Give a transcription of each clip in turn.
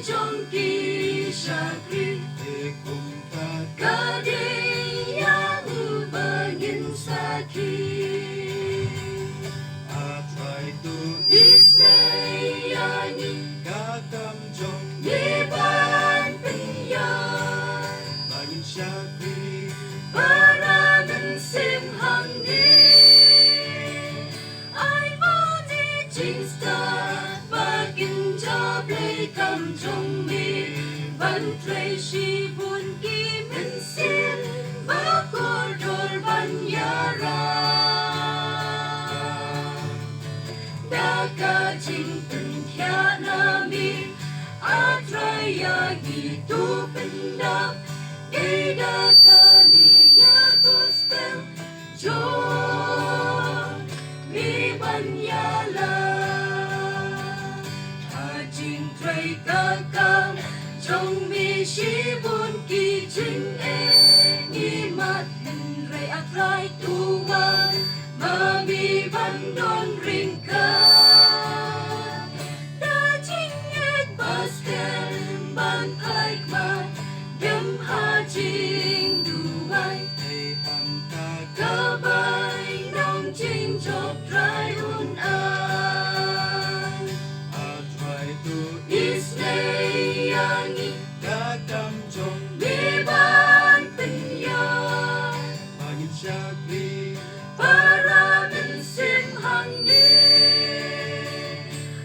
trong kỳ sakri kadeya ubangin saki Isnayani Yeban penyan Bangin syakri Paranan simhang ni Ai mati cinta Bagin jablay kam trong mi Ban tray si bun ki mensin Bakordol ban yara Daga cinten kya nami Atraya gitu pendam Ida kaniya gospel Jo mi banyala Hajing tray kakang Trong mi shibun ki jing e Ni mat henry atray tuwan Mami bandon ringka Da jing et baskel ban kaik mat Dem hajing duai Kabay nong jing jok dry un an Isnayangi Kakam jong Liban penyan Bangin syakri Paranan simhang ni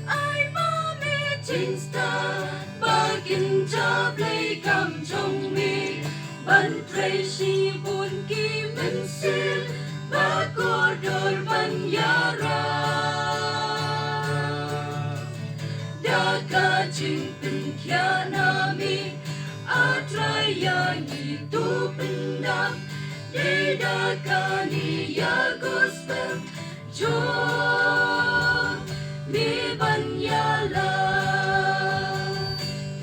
Ai mami cinta Bagin jablay kam trong mi Ban tray si bun ki mensil Bakodol ban yara Daga cinten kya nami Atraya gitu pendam Deda kaniya gospel Jo mi banyala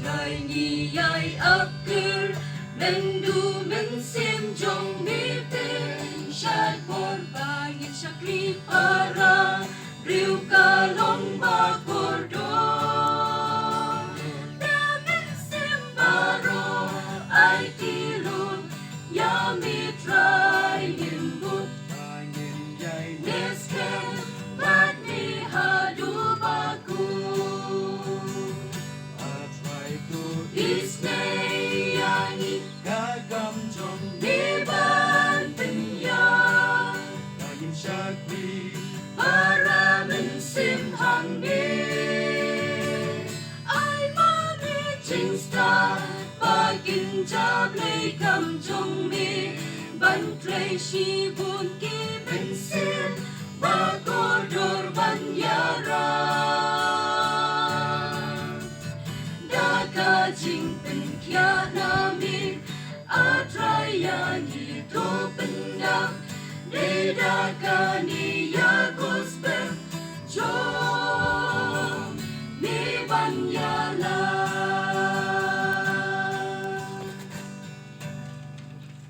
Kay niyay akir Mendu mensim jong mi pen Syad por bangin syakri para Riu kalong bakordon Da mensim baro ay tilun Yami try yimbut Bangin yay Nesken bat ni hadu baku Atray to Isnayani Kakam jong Liban penyan Bangin syakri Para mensimhang ni Ay mami cinta Bagin jablay kam trong mi Ban tray si bun ki mensin Bakodor ban yara Daga cinten kya nami Atraya gitu pendam Deda kaniya gospel Jo